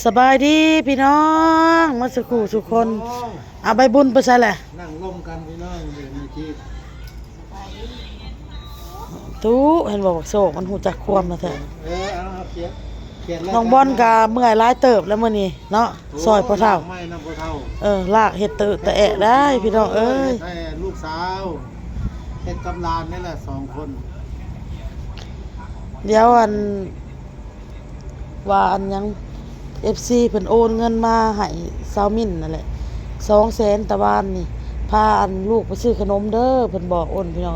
สบายดีพี่น้องมาสักครู่ทุกคนเอาใบบุญไปใส่แหละนั่งร่มกันพี่น้องเดี๋ยวมีที่ตู้เห็นบอกโศกมันหูจักความมาแท้เอาครับเขียนน้องบอลกาเมื่อยร้ายเติบแล้วมื้อนี้เนาะซอยพ่อเฒ่าไม่นำพ่อเฒ่าลากเฮ็ดตือแต่แอะได้พี่น้องเอ้ยให้ลูกสาวเฮ็ดกำลานนี่แหละ2คนเดี๋ยวว่ายัง FC เพิ่นโอนเงินมาให้สาวมิ้นนั่นแหละ200,000ตะวันนี่พาลูกไปซื้อขนมเด้อเพิ่นบอกโอนพี่น้อง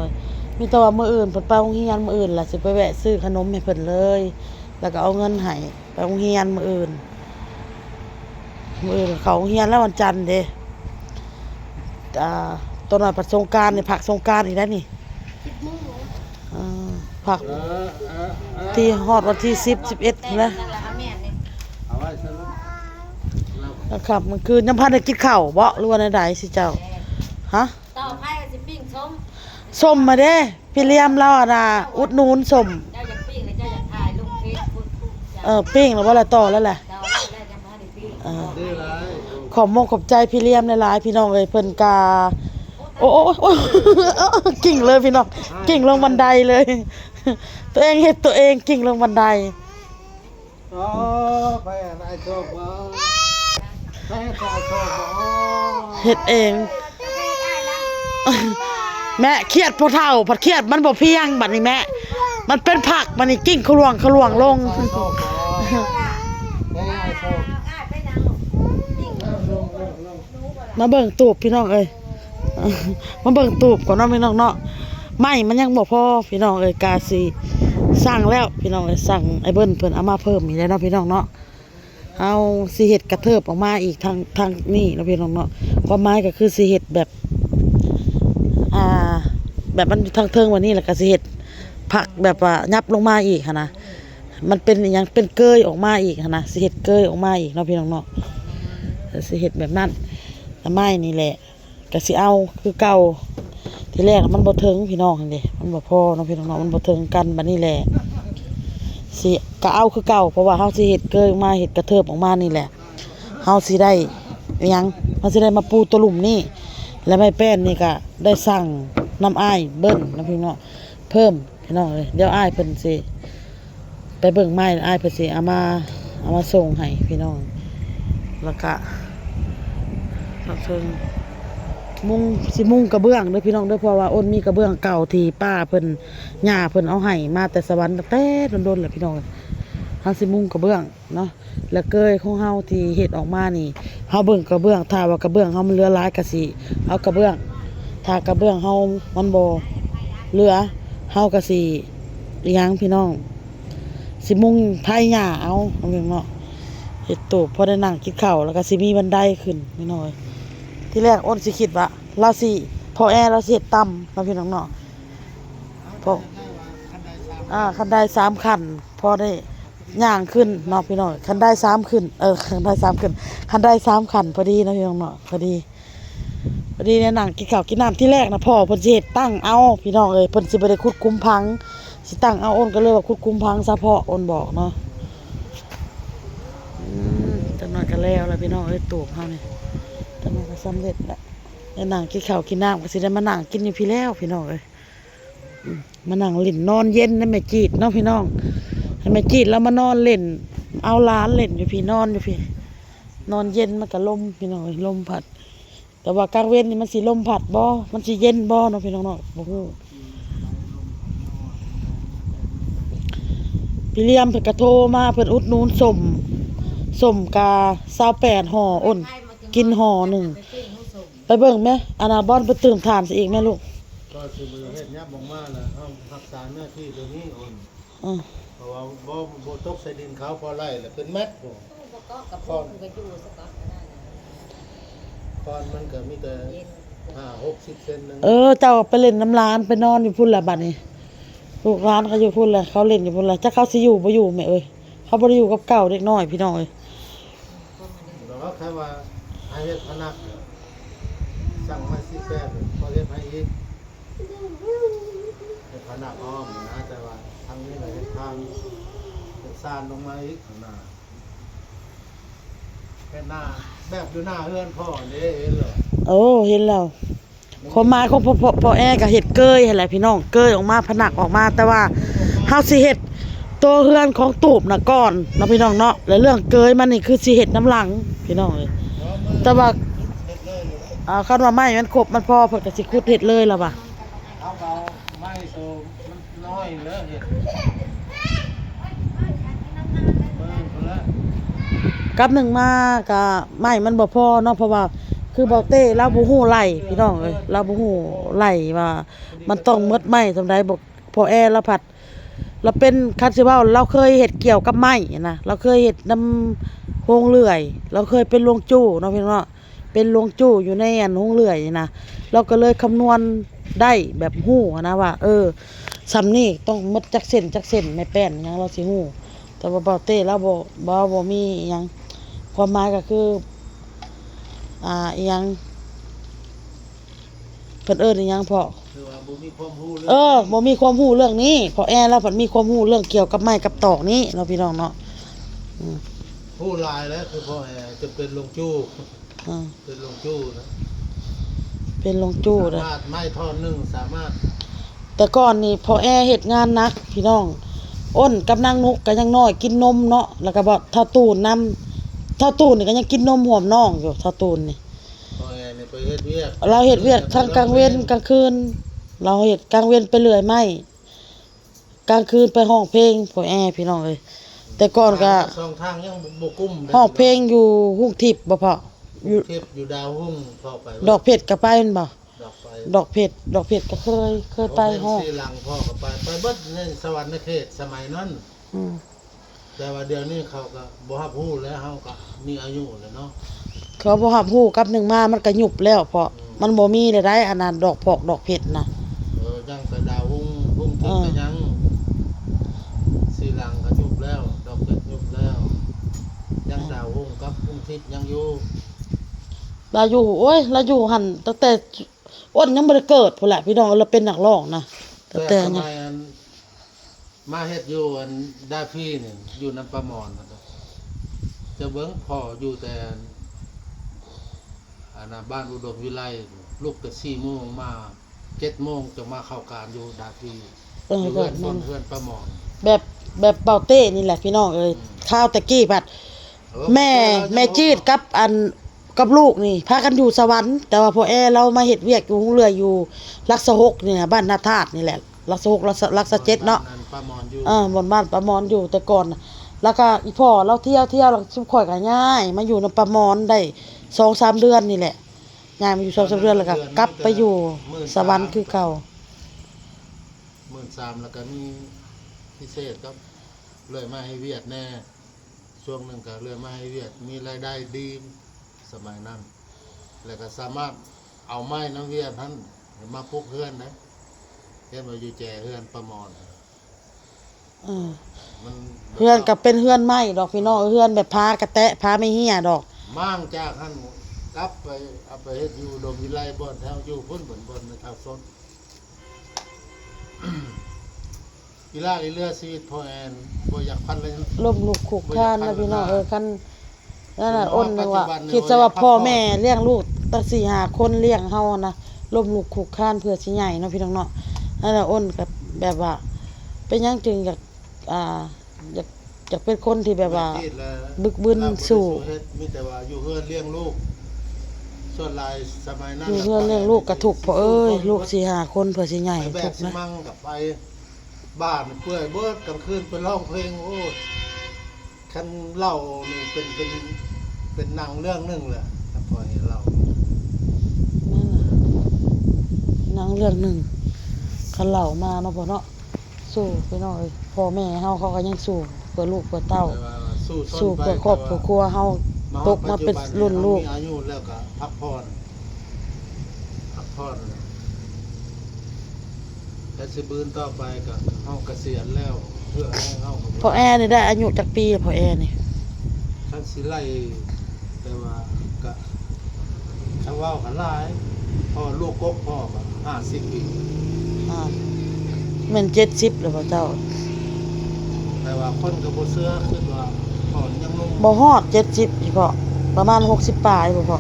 มีแต่ว่ามื้ออื่นเพิ่นไปโรงเรียนมื้ออื่นล่ะสิไปแวะซื้อขนมให้เพิ่นเลยแล้วก็เอาเงินให้ไปโรงเรียนมื้ออื่นเขาโรงเรียนแล้ววันจันทร์เด้ตอนนั้นผักสงกรานต์นี่ผักสงกรานต์อีกแล้วนี่ผักที่ฮอดวันที่10 11นะเอาไว้ซะแล้วนะครับมันคือน้ำพันธุ์ได้กินข้าวบ่หรือว่าใดๆสิเจ้าฮะต่อไปก็สิปิ้งส้มมาเด้พี่เลี้ยมเราน่ะอุดหนุนส้มเจ้าอยากปิ้งหรือเจ้าอยากถ่ายลงเฟซบุ๊กปิ้งแล้วบ่ละต่อแล้วแหละเจ้าได้จะมาได้ปิ้งได้หลายขอบใจพี่เลี้ยมหลายๆพี่น้องเอ้ยเพิ่นกาโอ้กิ่งเลยพี่น้องกิ่งลงบันไดเลยตัวเองเฮ็ดตัวเองกิ่งลงบันไดอ๋อไปอะไรโชคบ่ไปขอโชคบ่เฮ็ดเองแม่เครียดพอเฒ่าผัดเครียดมันบ่เพียงบัดนี้แม่มันเป็นผักบัดนี้กิ่งขลวงลงมาเบิ่งตูบพี่น้องเอ้ยมาเบิ่งตูบก่อนเนาะพี่น้องเนาะไม่มันยังบ่พอพี่น้องเอ้ยกาสิสั่งแล้วพี่น้องเอ้ยสั่งไอ้เบิ้นเพิ่นเอามาเพิ่มอีกแล้วเนาะพี่น้องเนาะเอาสิเฮ็ดกระเทิบออกมาอีกทางนี่เนาะพี่น้องเนาะความหมายก็คือสิเฮ็ดแบบแบบมันทางเทิงวันนี้แล้วก็สิเฮ็ดผักแบบว่ายับลงมาอีกหั่นนะมันเป็นอีหยังเป็นเกยออกมาอีกหั่นนะสิเฮ็ดเกยออกมาอีกเนาะพี่น้องเนาะสิเฮ็ดแบบนั้นแต่ไม้นี่แหละก็สิเอาคือเก่าทีแรกมันบ่ถึงพี่น้องหั่นเด้มันบ่พอเนาะพี่น้องเนาะมันบ่ถึงกันบัดนี้แหละสิก็เอาคือเก่าเพราะว่าเฮาสิเฮ็ดเกยออกมาเฮ็ดกระเทิบออกมานี่แหละเฮาสิได้อิหยังเฮาสิได้มาปูตะลุ่มนี่และไม้แป้นนี่ก็ได้สั่งน้ำอ้ายเบิ้นนะพี่น้องเพิ่มพี่น้องเลยเดี๋ยวอ้ายเพิ่นสิไปเบิ่งไม้อ้ายเพิ่นสิเอามาส่งให้พี่น้องแล้วก็มุงกระเบื้องเด้อพี่น้องเด้อเพราะว่าอ้นมีกระเบื้องเก่าที่ป้าเพิ่นย่าเพิ่นเอาให้มาแต่สวรรค์แต่โดนๆแหละพี่น้องเฮาสิมุงกระเบื้องเนาะแล้วเกยของเฮาที่เฮ็ดออกมานี่เฮาเบิ่งกระเบื้องถ้าว่ากระเบื้องเฮามันเหลือหลายก็สิเอากระเบื้องถ้ากระเบื้องเฮามันบ่เหลือเฮาก็สิอีหยังพี่น้องสิมุงไผหญ้าเอาเนาะเฮ็ดตูบพอได้นั่งกินข้าวแล้วก็สิมีบันไดขึ้นพี่น้อยที่แรกอ้นสิคิดว่าเราสิพอแอร์เราสิเฮ็ดต่ำเนาะพี่น้องเนาะพอคันได้3คันพอได้ย่างขึ้นเนาะพี่น้องคันได้3ขึ้นคันได้3ขึ้นคันได้3คันพอดีเนาะพี่น้องเนาะพอดีเนี่ยนั่งกินข้าวกินน้ำที่แรกนะพ่อเพิ่นสิเฮ็ดตั้งเอาพี่น้องเอ้ยเพิ่นสิบ่ได้ขุดคุ้มพังสิตั้งเอาอ้นก็เลยว่าขุดคุ้มพังซะพ่ออ้นบอกเนาะจังหน่อยก็แล้วพี่น้องเอ้ยตูบเฮานี่จังหน่อยก็สำเร็จแล้วได้นั่งกินข้าวกินน้ำก็สิได้มานั่งกินอยู่พี่แล้วพี่น้องเอ้ยมานั่งเล่นนอนเย็นในแม่จีดเนาะพี่น้องให้แม่จีดแล้วมานอนเล่นเอาหลานเล่นอยู่พี่นอนอยู่พี่นอนเย็นมันก็ลมพี่น้องเอ้ยลมพัดแต่ว่ากลางเว้นนี่มันสิลมพัดบ่มันสิเย็นบ่เนาะพี่น้องเนาะบ่ฮู้พี่เลี้ยมเพิ่นก็โทรมาเพิ่นอุดหนุนส้มกา28ห่ออ้นกินห่อหนึ่งไปเบิ่งแม่อนาบอนไปตื่มทานซะอีกแม่ลูกก็สิบ่เฮ็ดยับออกมาล่ะเฮารักษาหน้าที่ตัวนี้อ้นเพราะว่าบ่ตกใส่ดินขาวพอไร่แล้วเป็นแม็ดบ่ก็กับพ่อก็อยู่สักก็ได้ตอนมันก็มีแต่5-60 เซนนึงเจ้าไปเล่นน้ำร้านไปนอนอยู่พุ่นละบัดนี้ลูกร้านเขาอยู่พุ่นละเขาเล่นอยู่พุ่นละจักเขาสิอยู่บ่อยู่แม่เอ้ยเขาบ่ได้อยู่กับเก่าเด็กน้อยพี่น้องเอ้ยแล้วก็แค่ว่าให้เฮ็ดพนักสั่งมาสิแซ่บพอเฮ็ดให้อีกเฮ็ดพนักอ้อมนะแต่ว่าทางนี้ก็เฮ็ดทางเป็นซ่านลงมาอีกนะ แค่หน้าแบบอยู่หน้าเฮือนพ่อนี่เห็นเหรอ โอ้เห็นแล้วความหมายของพ่อแอก็เฮ็ดเกยหั่นแหละพี่น้องเกยออกมาผนักออกมาแต่ว่าเฮาสิเฮ็ดตัวเฮือนของตูบน่ะก่อนเนาะพี่น้องเนาะแล้วเรื่องเกยมันนี่คือสิเฮ็ดน้ำหลังพี่น้องเอ้ยแต่ว่าคันว่าไม้มันครบมันพอเพิ่นก็สิขุดเฮ็ดเลยล่ะว่ะ เอาไม่โซมันน้อยเลยเห็ดเบิ่งพุ่นละ กับหนึ่งมาก็ไม้มันบ่พอเนาะเพราะว่าคือเบาเต้เราบ่ฮู้ไล่พี่น้องเอ้ยเราบ่ฮู้ไล่ว่ามันต้องหมดไม้ซำใดบ่พอแอเราผัดเราเป็นคันสิเว้าเราเคยเฮ็ดเกี่ยวกับไม้นะเราเคยเฮ็ดนำโรงเลื่อยเราเคยเป็นโรงจู้เนาะพี่น้องเนาะเป็นโรงจู้อยู่ในอันโรงเลื่อยนี่นะเราก็เลยคำนวณได้แบบฮู้นะว่าซำนี้ต้องหมดจักเส้นแม่แป้นหยังเราสิฮู้แต่ว่าเบาเต้เราบ่มีอิหยังความหมายก็คืออิหยังเพิ่นเอิ้นอิหยังพ่อ คือว่าบ่มีความรู้เรื่ บ่มีความรู้เรื่องนี้เพราะแอร์เราเพิ่นมีความรู้เรื่องเกี่ยวกับไม้กับตอกนี้เนาะพี่น้องเนาะ ผู้ลายแล้วคือพ่อแอจะเป็นลงจู้ อ่า เป็นลงจู้นะ เป็นโรงจู้ สา เด้อ มารถไม้ท่อนหนึงสามารถ แต่ก่อนนี่พอแอร์เฮ็ดงานหนักพี่น้องอ้นกับนางนุกก็ยังน้อยกินนมเนาะแล้วก็บ่เท่าตูนนำเท่าตูนนี่ก็ยังกินนมหอมน้องอยู่เท่าตูนนี่ พ่อแอนี่ไปเฮ็ดเวียก เราเฮ็ดเวียกทั้งกลางเว้นกลางคืนเราเฮ็ดกลางเว้นไปเรื่อยไม้กลางคืนไปห้องเพลงพอแอร์พี่น้องเอ้ยแต่ก่อนก็ สองทางยังบ่กุ้ม ห้องเพลงอยู่หุ่งทิพย์บ่พออยู่ เทพอยู่ดาวหุ้งพ่อไป ดอกเผ็ดก็ไปแม่นบ่ ดอกไป ดอกเผ็ดก็เคยไปห้อง สีหลังพ่อก็ไปเบิดในสวรรค์เขตสมัยนั้น อืม แต่ว่าเดี๋ยวนี้เขาก็บ่ฮับฮู้แล้วเฮาก็มีอายุแล้วเนาะ เขาบ่รับรู้กับหนึ่งมามันก็ยุบแล้วเพราะมันบ่มีได้อันนั้นดอกพอกดอกเผ็ดน่ะ ยังแต่ดาวหุ้งทิพย์ก็ยังสีหลังก็ยุบแล้ว ดอกเป็ดยุบแล้ว ยังดาวหุ้งกับหุ้งทิพย์ยังอยู่ เราอยู่โอ้ยเราอยู่หั่นตั้งแต่อ้นยังบ่ได้เกิดพุ่นแหละพี่น้องเราเป็นนักร้องนะตั้ง แต่ แต่ ส เนี่ย มัยอันมาเฮ็ดอยู่อันดาพี่นี่อยู่น้ำประมอนนะครับจะเบิ่งพ่ออยู่แต่อันน่ะบ้านอุดมวิไลลูกแต่4 โมงมา7 โมงจะมาเข้าการอยู่ดาพี่อยู่ แบ เพื่อน บนั้น เพื่อนประมอน แบบเป่าเต้นี่แหละพี่น้องเอ้ยข้าวตะกี้ผัดแม่จีดกับกับลูกนี่พากันอยู่สวรรค์แต่ว่าพอแอเรามาเฮ็ดเวียกอยู่เรืออยู่ลักษะหกนี่นะบ้านนาธาตุนี่แหละลักษะหกลักษะเจ็ดเนาะ ประมอนอยู่ บนบ้านป้ามอนอยู่แต่ก่อนน่ะแล้วก็อีพ่อเราเที่ยวแล้วชุบข่อยก็ย้ายมาอยู่นำป้ามอนได้ 2-3 เดือนนี่แหละย้ายมาอยู่ 2-3 เดือนแล้วก็กลับไปอยู่สวรรค์คือเก่า 13,000แล้วก็มีพิเศษครับเลยมาให้เวียดแน่ช่วงหนึงก็เลยมาให้เวียดมีรายได้ดีสมัยนั้นแล้วก็สามารถเอาไม้น้ำเวียดนั้นมาปลูกเฮือนนะเฮ็ดมาอยู่แจเฮือนประมอน เออ มัน เฮือนก็เป็นเฮือนไม้ดอกพี่น้องเฮือนแบบพากระแตะพาไม่เหี่ยดอก มั่างจากหั่นกลับไปเอาไปเฮ็ดอยู่ดมวิไลบ่อนแถวอยู่พุ่นบ่อนในแถวซน อีลาอีเรือชีวิตพ่อแอนบ่อยากพันเลย ล้มลุกคลุกคลานนะพี่น้องคันนั่นน่ะอ้นนึงว่าคิดซะว่าพ่อแม่เลี้ยงลูกตั้ง4-5 คนเลี้ยงเฮานะล้มลุกคลุกคลานเพื่อสิใหญ่เนาะพี่น้องเนาะนั่นน่ะอ้นก็แบบว่าเป็นหยังจึงอยากอยากเป็นคนที่แบบว่า บึกบึนสู่ มีแต่ว่าอยู่เฮือนเลี้ยงลูกส่วนหลายสมัยนั้น อยู่เฮือนเลี้ยงลูกก็ทุกข์เพราะเอ้ยลูก4-5 คนเพื่อสิใหญ่ ไปแบ ทุ ก กข์ สิ นะ มั่งกับไปบ้านเปื่อยเบิดกลางคืนไปร้องเพลงโอ้คันเล่านี่เป็นหนังเรื่องหนึงแหละครับพอเห็นเล่า นั่นน่ะหนังเรื่องหนึงคันเล่ามาเนาะพ่อเนาะสู้พี่น้องเอ้ยพ่อแม่เฮาเขาก็ยังสู้เพื่อลูกเพื่อเต้า แต่ว่าสู้ สู้ ไป เพื่อครอบครัวเฮาตกมาเป็นรุ่นลูก มีอายุแล้วก็พักผ่อนแต่สิบืนต่อไปก็เฮาเกษียณแล้วเพื่อให้เฮา พอแอร์นี่ได้อายุจักปีแล้วพอแอร์นี่ ท่านสิไล่แต่ว่าก็ถ้าเว้ากันหลายพ่อลูกกกพ่อก็50 ปี แม่น70แล้วบ่เจ้า แต่ว่าคนก็บ่เชื่อคิดว่าพ่อยังลง บ่ฮอด70อีพ่อ ประมาณ60ปลายบ่พอ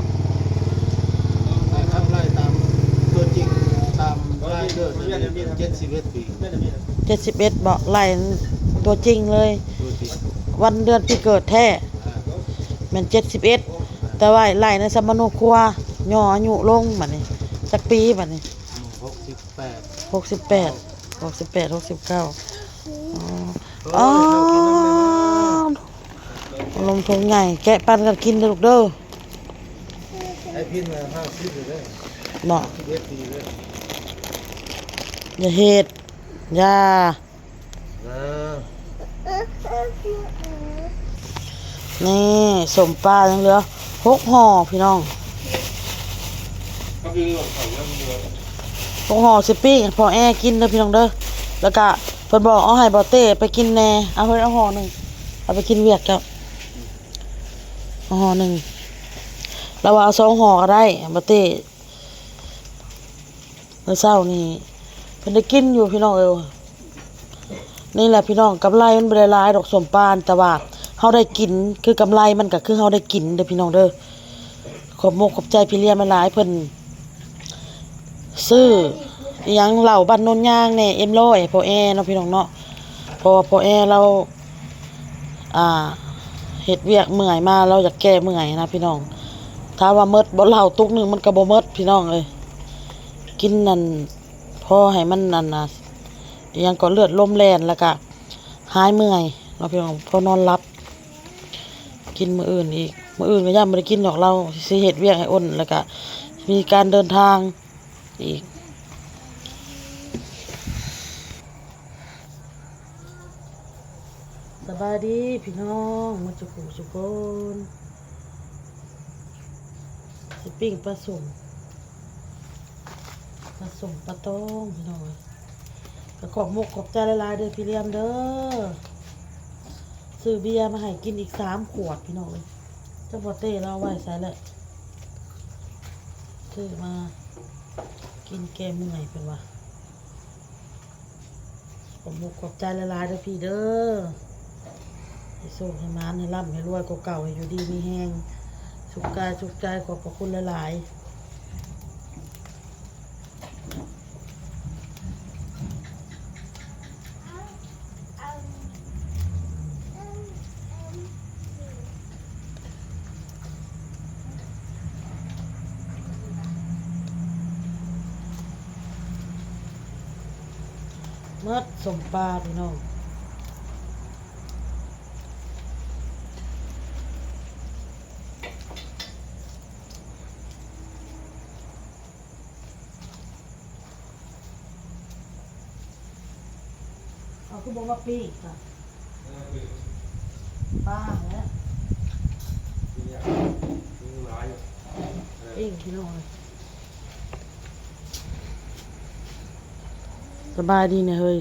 แต่ครับไล่ตามตัวจริงตามไล่เกิด71 ปี 71บ่ไล่ตัวจริงเลย ตัวจริง วันเดือนปีเกิดแท้แม่น71แต่ว่าไล่ในสมโนครัวย่ออายุลงบัดนี้จักปีบัดนี้ 68 69อ๋อลมทงใหญ่แกะปันกันกินเด้อลูกเด้อ ไอ้พินมา50เลย เนาะ 11 ปีเลย อย่าเฮ็ดอย่า นะ นี่สมปลายังเหลือ6ห่อพี่น้อง6ห่อสิปิ้งพอแอกินเด้อพี่น้องเด้อแล้วก็เพิ่นบอกเอาให้บ่เต้ไปกินแหน่เอาเพิ่นเอาห่อหนึงเอาไปกินเวียกครับเอาห่อหนึงแล้วว่าเอา2ห่อก็ได้บ่เต้มื้อเช้านี่เพิ่นได้กินอยู่พี่น้องเอ้ยนี่แหละพี่น้องกำไรมันบ่ได้หลายดอกสมปานแต่ว่าเฮาได้กินคือกำไรมันก็คือเฮาได้กินเด้อพี่น้องเด้อขอบมกขอบใจพี่เลี้ยงหลายๆเพิ่นซื้ออิหยังเหล้าบ้านโนนยางแหน่เอ็มร้อยพ่อแอเนาะพี่น้องเนาะเพราะว่าพ่อแอเราเฮ็ดเวียกเมื่อยมาเราอยากแก้เมื่อยนะพี่น้องถ้าว่าหมดบ่เหล้าตุกนึงมันก็บ่หมดพี่น้องเอ้ยกินนั่นพอให้มันนั่นน่ะอิหยังก็เลือดลมแล่นแล้วก็หายเมื่อยเนาะพี่น้องพอนอนหลับกินมื้ออื่นอีกมื้ออื่นก็ย่ำบ่ได้กินดอกเราสิเฮ็ดเวียกให้อ้นแล้วก็มีการเดินทางอีกสบายดีพี่น้องมาจุกุจุกคนสิปิ้งปลาสุ่มปลาต้มพี่น้องก็ขอบมกขอบใจหลายๆเด้อพี่เลี้ยมเด้อซื้อเบียร์มาให้กินอีก3 ขวดพี่น้องเลยเจ้าพ่อเต้เราเอาไว้ใส่แล้วซื้อมากินแก้เมื่อยเป็นว่าขอบมกขอบใจหลายๆเด้อพี่เด้อให้โชคให้มานให้ร่ำให้รวยกว่าเก่าให้อยู่ดีมีแห้งสุขกายสุขใจขอบพระคุณหลายๆเมื่อสมปลาพี่น้องเอาคือบอกว่าปีกค่ะป้าแล้วเองพี่น้องสบายดีเนี่ยเฮ้ย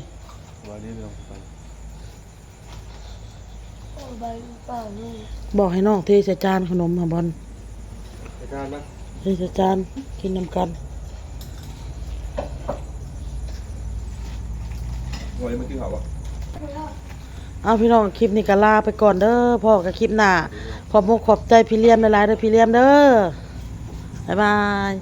วันนี้เราไป บอกให้น้องเทใส่จานขนมค่ะบอล ไปทานมั้ย เทใส่จานกินน้ำกัน วันนี้มากินข้าวป่ะ เอาพี่น้องคลิปนี้ก็ลาไปก่อนเด้อพ่อกับคลิปหน้าขอบมกขอบใจพี่เลี้ยมหลายๆเด้อพี่เลี้ยมเด้อบ๊ายบาย